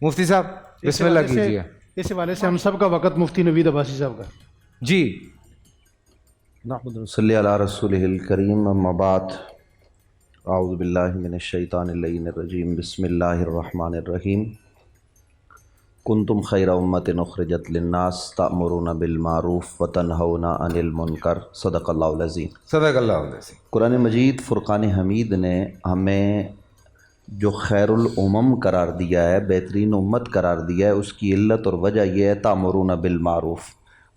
مفتی صاحب بسم اللہ کیجیے. اس حوالے سے ہم سب کا وقت مفتی نوید عباسی صاحب کا. جی نحمد صلی علی رسولہ الکریم اما بعد اعوذ باللہ من الشیطان اللعین الرجیم بسم اللہ الرحمن الرحیم کنتم خیر امت اخرجت للناس تأمرون بالمعروف وتنہون عن المنکر صدق اللہ العظیم. صدق اللہ علیہ. قرآن مجید فرقان حمید نے ہمیں جو خیر الامم قرار دیا ہے، بہترین امت قرار دیا ہے، اس کی علت اور وجہ یہ ہے تأمرون بالمعروف.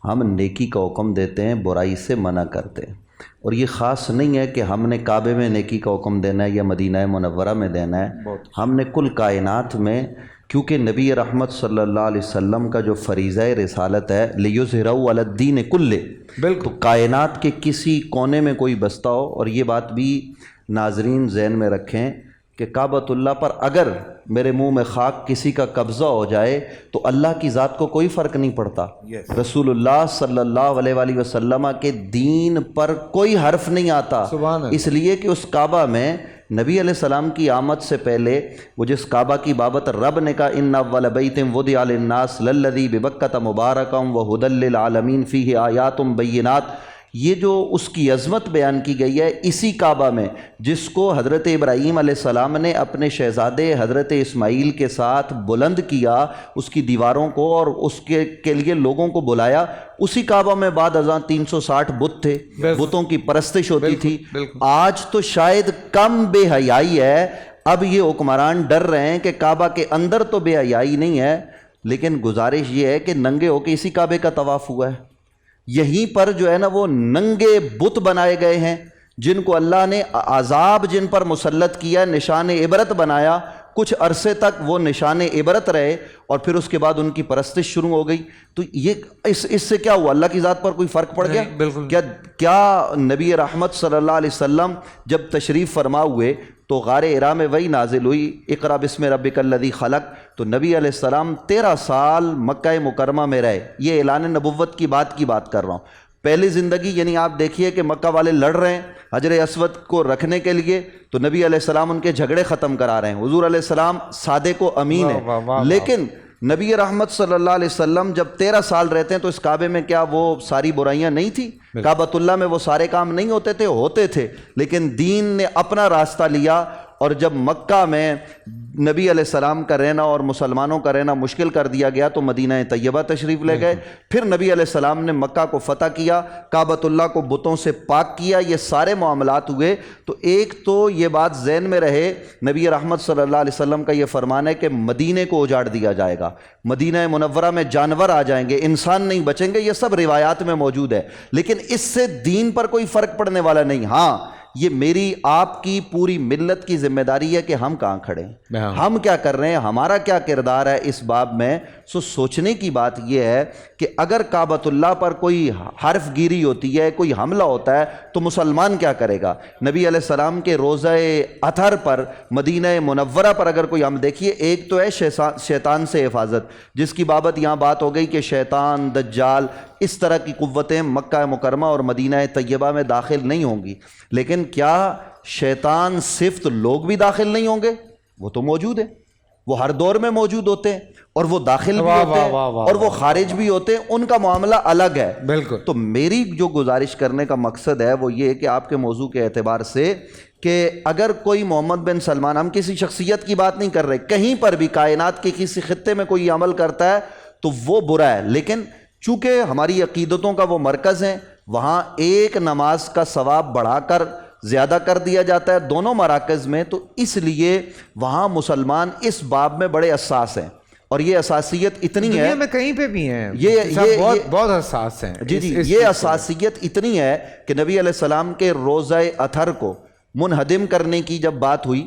ہم نیکی کا حکم دیتے ہیں، برائی سے منع کرتے ہیں. اور یہ خاص نہیں ہے کہ ہم نے کعبے میں نیکی کا حکم دینا ہے یا مدینہ منورہ میں دینا ہے. ہم نے کل کائنات میں، کیونکہ نبی رحمت صلی اللہ علیہ وسلم کا جو فریضہ رسالت ہے لِيُظْهِرَهُ عَلَى الدِّينِ كُلِّهِ، بالکل تو کائنات کے کسی کونے میں کوئی بستا ہو، اور یہ بات بھی ناظرین ذہن میں رکھیں کہ کعبۃ اللہ پر اگر میرے منہ میں خاک کسی کا قبضہ ہو جائے تو اللہ کی ذات کو کوئی فرق نہیں پڑتا. رسول اللہ صلی اللہ علیہ وآلہ وسلم کے دین پر کوئی حرف نہیں آتا، اس لیے کہ اس کعبہ میں نبی علیہ السلام کی آمد سے پہلے وہ جس کعبہ کی بابت رب نے کہا ان اول بیت وضع للناس للذی ببکۃ مبارکا وہدی للعالمین فیہ آیات بینات، یہ جو اس کی عظمت بیان کی گئی ہے اسی کعبہ میں جس کو حضرت ابراہیم علیہ السلام نے اپنے شہزادے حضرت اسماعیل کے ساتھ بلند کیا، اس کی دیواروں کو، اور اس کے لیے لوگوں کو بلایا. اسی کعبہ میں بعد ازاں 360 بت تھے، بتوں کی پرستش ہوتی تھی. آج تو شاید کم بے حیائی ہے. اب یہ حکمران ڈر رہے ہیں کہ کعبہ کے اندر تو بے حیائی نہیں ہے، لیکن گزارش یہ ہے کہ ننگے ہو کے اسی کعبے کا طواف ہوا ہے. یہیں پر جو ہے نا وہ ننگے بت بنائے گئے ہیں جن کو اللہ نے عذاب جن پر مسلط کیا، نشان عبرت بنایا. کچھ عرصے تک وہ نشان عبرت رہے اور پھر اس کے بعد ان کی پرستش شروع ہو گئی. تو یہ اس سے کیا ہوا؟ اللہ کی ذات پر کوئی فرق پڑ گیا؟ کیا نبی رحمت صلی اللہ علیہ وسلم جب تشریف فرما ہوئے تو غار حرا میں وہی نازل ہوئی اقرأ بسم ربک الذی خلق، تو نبی علیہ السلام 13 سال مکہ مکرمہ میں رہے. یہ اعلان نبوت کی بات کر رہا ہوں. پہلی زندگی یعنی آپ دیکھیے کہ مکہ والے لڑ رہے ہیں حجر اسود کو رکھنے کے لیے، تو نبی علیہ السلام ان کے جھگڑے ختم کرا رہے ہیں. حضور علیہ السلام صادق و امین ہے. لیکن نبی رحمت صلی اللہ علیہ وسلم جب 13 سال رہتے ہیں تو اس کعبے میں کیا وہ ساری برائیاں نہیں تھی؟ کعبۃ اللہ میں وہ سارے کام نہیں ہوتے تھے، لیکن دین نے اپنا راستہ لیا. اور جب مکہ میں نبی علیہ السلام کا رہنا اور مسلمانوں کا رہنا مشکل کر دیا گیا تو مدینہ طیبہ تشریف لے گئے. پھر نبی علیہ السلام نے مکہ کو فتح کیا، کعبۃ اللہ کو بتوں سے پاک کیا. یہ سارے معاملات ہوئے. تو ایک تو یہ بات ذہن میں رہے، نبی رحمت صلی اللہ علیہ وسلم کا یہ فرمان ہے کہ مدینے کو اجاڑ دیا جائے گا، مدینہ منورہ میں جانور آ جائیں گے، انسان نہیں بچیں گے. یہ سب روایات میں موجود ہے، لیکن اس سے دین پر کوئی فرق پڑنے والا نہیں. ہاں، یہ میری آپ کی پوری ملت کی ذمہ داری ہے کہ ہم کہاں کھڑے ہیں، ہم کیا کر رہے ہیں، ہمارا کیا کردار ہے اس باب میں. سوچنے کی بات یہ ہے کہ اگر کعبۃ اللہ پر کوئی حرف گیری ہوتی ہے، کوئی حملہ ہوتا ہے تو مسلمان کیا کرے گا؟ نبی علیہ السلام کے روضہ اطہر پر، مدینہ منورہ پر اگر کوئی ہم دیکھیے، ایک تو ہے شیطان سے حفاظت، جس کی بابت یہاں بات ہو گئی کہ شیطان، دجال، اس طرح کی قوتیں مکہ مکرمہ اور مدینہ طیبہ میں داخل نہیں ہوں گی. لیکن کیا شیطان صفت لوگ بھی داخل نہیں ہوں گے؟ وہ تو موجود ہے، وہ ہر دور میں موجود ہوتے ہیں، اور وہ داخل بھی ہوتے ہیں اور وہ خارج بھی ہوتے ہیں. ان کا معاملہ الگ ہے. بالکل. تو میری جو گزارش کرنے کا مقصد ہے وہ یہ ہے کہ آپ کے موضوع کے اعتبار سے کہ اگر کوئی محمد بن سلمان، ہم کسی شخصیت کی بات نہیں کر رہے، کہیں پر بھی کائنات کے کسی خطے میں کوئی عمل کرتا ہے تو وہ برا ہے. لیکن چونکہ ہماری عقیدتوں کا وہ مرکز ہیں، وہاں ایک نماز کا ثواب بڑھا کر زیادہ کر دیا جاتا ہے دونوں مراکز میں، تو اس لیے وہاں مسلمان اس باب میں بڑے حساس ہیں. اور یہ حساسیت اتنی ہے، دنیا میں کہیں پہ بھی ہیں، یہ بہت حساس ہیں. جی یہ حساسیت اتنی ہے کہ نبی علیہ السلام کے روضہ اطہر کو منہدم کرنے کی جب بات ہوئی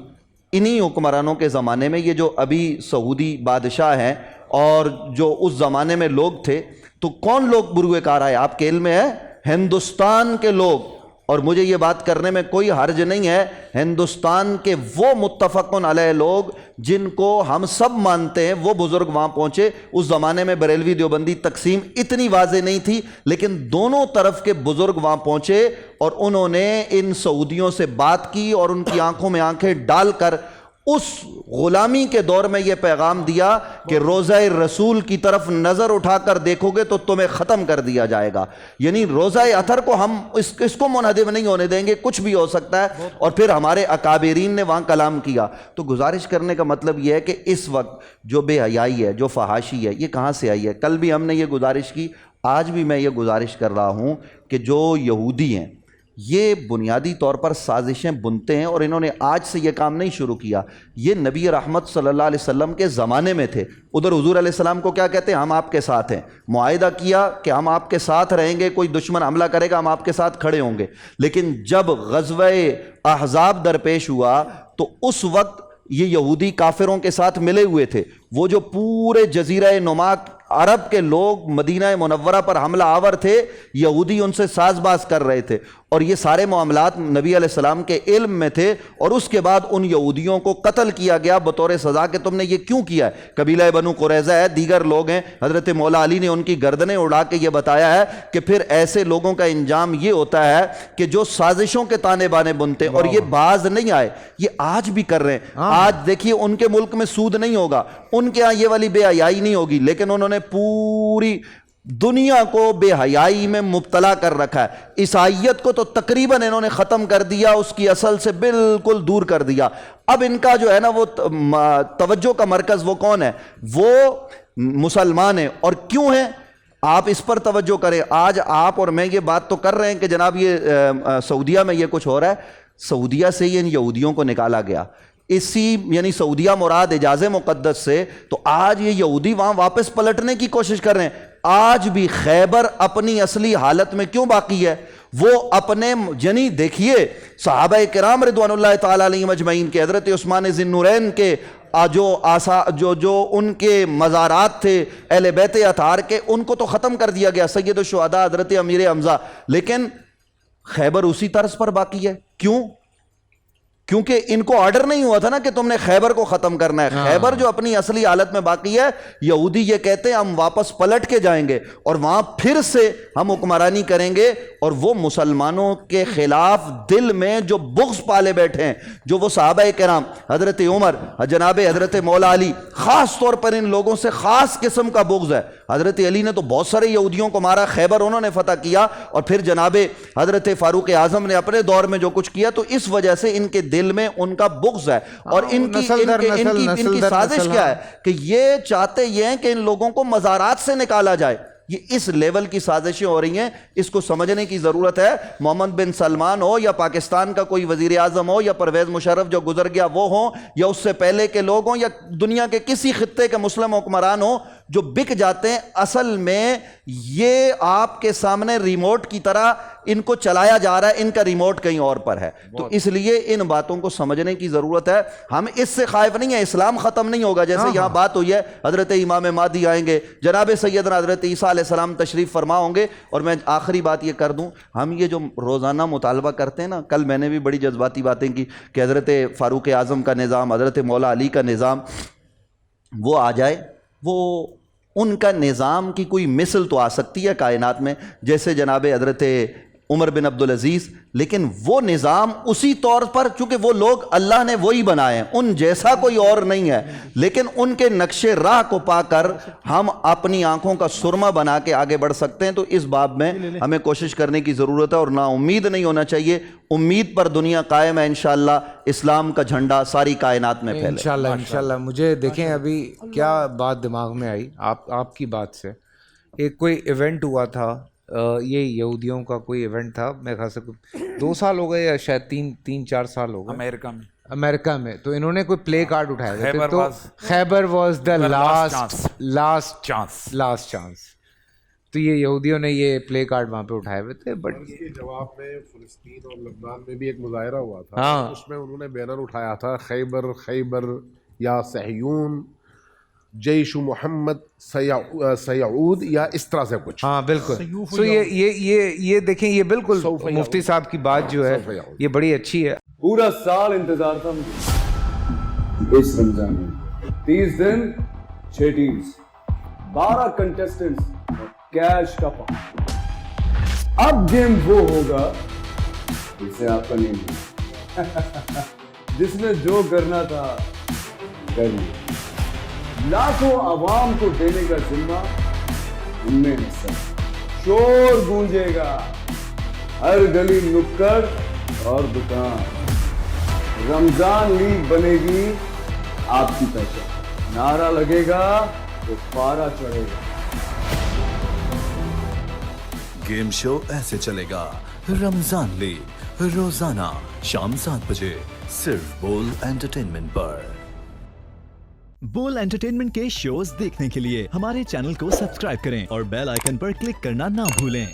انہی حکمرانوں کے زمانے میں، یہ جو ابھی سعودی بادشاہ ہیں اور جو اس زمانے میں لوگ تھے، تو کون لوگ بروئے کار آئے آپ کے علم میں ہے؟ ہندوستان کے لوگ. اور مجھے یہ بات کرنے میں کوئی حرج نہیں ہے، ہندوستان کے وہ متفقن علیہ لوگ جن کو ہم سب مانتے ہیں، وہ بزرگ وہاں پہنچے. اس زمانے میں بریلوی دیوبندی تقسیم اتنی واضح نہیں تھی، لیکن دونوں طرف کے بزرگ وہاں پہنچے اور انہوں نے ان سعودیوں سے بات کی اور ان کی آنکھوں میں آنکھیں ڈال کر اس غلامی کے دور میں یہ پیغام دیا کہ روزہ رسول کی طرف نظر اٹھا کر دیکھو گے تو تمہیں ختم کر دیا جائے گا. یعنی روزہ اطہر کو ہم اس کو منہدم نہیں ہونے دیں گے, کچھ بھی ہو سکتا ہے. اور پھر ہمارے اکابرین نے وہاں کلام کیا. تو گزارش کرنے کا مطلب یہ ہے کہ اس وقت جو بے حیائی ہے, جو فحاشی ہے, یہ کہاں سے آئی ہے؟ کل بھی ہم نے یہ گزارش کی, آج بھی میں یہ گزارش کر رہا ہوں کہ جو یہودی ہیں یہ بنیادی طور پر سازشیں بنتے ہیں, اور انہوں نے آج سے یہ کام نہیں شروع کیا. یہ نبی رحمت صلی اللہ علیہ وسلم کے زمانے میں تھے. ادھر حضور علیہ السلام کو کیا کہتے ہیں؟ ہم آپ کے ساتھ ہیں. معاہدہ کیا کہ ہم آپ کے ساتھ رہیں گے, کوئی دشمن حملہ کرے گا ہم آپ کے ساتھ کھڑے ہوں گے. لیکن جب غزوہ احزاب درپیش ہوا تو اس وقت یہ یہودی کافروں کے ساتھ ملے ہوئے تھے. وہ جو پورے جزیرہ نما عرب کے لوگ مدینہ منورہ پر حملہ آور تھے, یہودی ان سے ساز باز کر رہے تھے, اور یہ سارے معاملات نبی علیہ السلام کے علم میں تھے. اور اس کے بعد ان یہودیوں کو قتل کیا گیا بطور سزا کہ تم نے یہ کیوں کیا ہے. قبیلہ بنو قریظہ ہے, دیگر لوگ ہیں, حضرت مولا علی نے ان کی گردنیں اڑا کے یہ بتایا ہے کہ پھر ایسے لوگوں کا انجام یہ ہوتا ہے کہ جو سازشوں کے تانے بانے بنتے ہیں, اور یہ باز نہیں آئے. یہ آج بھی کر رہے ہیں. آج دیکھیے ان کے ملک میں سود نہیں ہوگا, ان کے ہاں یہ والی بے حیائی نہیں ہوگی, لیکن انہوں نے پوری دنیا کو بے حیائی میں مبتلا کر رکھا ہے. عیسائیت کو تو تقریباً انہوں نے ختم کر دیا, اس کی اصل سے بالکل دور کر دیا. اب ان کا جو ہے نا وہ توجہ کا مرکز وہ کون ہے؟ وہ مسلمان ہیں. اور کیوں ہیں؟ آپ اس پر توجہ کریں. آج آپ اور میں یہ بات تو کر رہے ہیں کہ جناب یہ سعودیہ میں یہ کچھ ہو رہا ہے. سعودیہ سے ہی ان یہودیوں کو نکالا گیا, یعنی سعودیہ مراد حجاز مقدس سے. تو آج یہ یہودی وہاں واپس پلٹنے کی کوشش کر رہے ہیں. آج بھی خیبر اپنی اصلی حالت میں کیوں باقی ہے؟ وہ اپنے یعنی دیکھیے صحابہ کرام رضوان اللہ تعالی علیہم اجمعین کے, حضرت عثمان ذی النورین کے جو ان کے مزارات تھے اہل بیت اطہار کے, ان کو تو ختم کر دیا گیا, سید الشہداء حضرت امیر حمزہ. لیکن خیبر اسی طرز پر باقی ہے. کیوں؟ کیونکہ ان کو آرڈر نہیں ہوا تھا نا کہ تم نے خیبر کو ختم کرنا ہے. خیبر جو اپنی اصلی حالت میں باقی ہے, یہودی یہ کہتے ہیں ہم واپس پلٹ کے جائیں گے اور وہاں پھر سے ہم حکمرانی کریں گے. اور وہ مسلمانوں کے خلاف دل میں جو بغض پالے بیٹھے ہیں, جو وہ صحابہ کرام, حضرت عمر, جناب حضرت مولا علی, خاص طور پر ان لوگوں سے خاص قسم کا بغض ہے. حضرت علی نے تو بہت سارے یہودیوں کو مارا, خیبر انہوں نے فتح کیا, اور پھر جناب حضرت فاروق اعظم نے اپنے دور میں جو کچھ کیا. تو اس وجہ سے ان کے دل میں ان کا بغض ہے. اور ان کی سازش کیا ہے کہ یہ چاہتے یہ ہیں کہ ان لوگوں کو مزارات سے نکالا جائے. یہ اس لیول کی سازشیں ہو رہی ہیں, اس کو سمجھنے کی ضرورت ہے. محمد بن سلمان ہو, یا پاکستان کا کوئی وزیر اعظم ہو, یا پرویز مشرف جو گزر گیا وہ ہوں, یا اس سے پہلے کے لوگ ہوں, یا دنیا کے کسی خطے کے مسلم حکمران ہوں, جو بک جاتے ہیں, اصل میں یہ آپ کے سامنے ریموٹ کی طرح ان کو چلایا جا رہا ہے, ان کا ریموٹ کہیں اور پر ہے. تو اس لیے ان باتوں کو سمجھنے کی ضرورت ہے. ہم اس سے خائف نہیں ہیں, اسلام ختم نہیں ہوگا. جیسے یہاں بات ہوئی ہے حضرت امام مہدی آئیں گے, جناب سیدنا حضرت عیسیٰ علیہ السلام تشریف فرما ہوں گے. اور میں آخری بات یہ کر دوں, ہم یہ جو روزانہ مطالبہ کرتے ہیں نا, کل میں نے بھی بڑی جذباتی باتیں کی کہ حضرت فاروق اعظم کا نظام, حضرت مولا علی کا نظام وہ آ جائے. وہ ان کا نظام کی کوئی مثل تو آ سکتی ہے کائنات میں, جیسے جناب حضرت عمر بن عبدالعزیز, لیکن وہ نظام اسی طور پر, چونکہ وہ لوگ اللہ نے وہی بنائے ہیں, ان جیسا کوئی اور نہیں ہے. لیکن ان کے نقش راہ کو پا کر ہم اپنی آنکھوں کا سرما بنا کے آگے بڑھ سکتے ہیں. تو اس باب میں ہمیں کوشش کرنے کی ضرورت ہے, اور نا امید نہیں ہونا چاہیے. امید پر دنیا قائم ہے انشاءاللہ. اسلام کا جھنڈا ساری کائنات میں پھیلے انشاءاللہ. مجھے دیکھیں ابھی کیا بات دماغ میں آئی آپ کی بات سے. ایک کوئی ایونٹ ہوا تھا, یہ یہودیوں کا کوئی ایونٹ تھا, میرے خیال سے 2 سال ہو گئے یا شاید 3-4 سال ہو گئے امریکہ میں. تو انہوں نے کوئی پلے کارڈ اٹھائے تھے, تو خیبر واز دا لاسٹ چانس. تو یہ یہودیوں نے یہ پلے کارڈ وہاں پہ اٹھائے ہوئے تھے. بٹ اس کے جواب میں فلسطین اور لبنان میں بھی ایک مظاہرہ ہوا تھا, اس میں انہوں نے بینر اٹھایا تھا خیبر یا صہیون جیش محمد سیعود, یا اس طرح سے کچھ. ہاں بالکل. سو یہ دیکھیں, یہ بالکل مفتی صاحب کی بات جو ہے یہ بڑی اچھی ہے. پورا سال انتظار تھا مجھے اس رمضان میں. 30 دن 6 ٹیمز, 12 کنٹیسٹنٹس, کیش کا پاؤں. اب گیم وہ ہوگا جسے آپ کا نہیں, جس نے جو کرنا تھا کر لیا. لاکھوں عوام کو دینے کا ذمہ ان میں ہے سر. شور گونجے گا ہر گلی نکڑ اور دکان. رمضان لیگ بنے گی آپ کی پہچان. نعرہ لگے گا تو پارا چڑھے گا. گیم شو ایسے چلے گا. رمضان لیگ روزانہ شام 7 بجے صرف بول انٹرٹینمنٹ پر. بول انٹرٹینمنٹ کے شوز دیکھنے کے لیے ہمارے چینل کو سبسکرائب کریں اور بیل آئیکن پر کلک کرنا نہ بھولیں.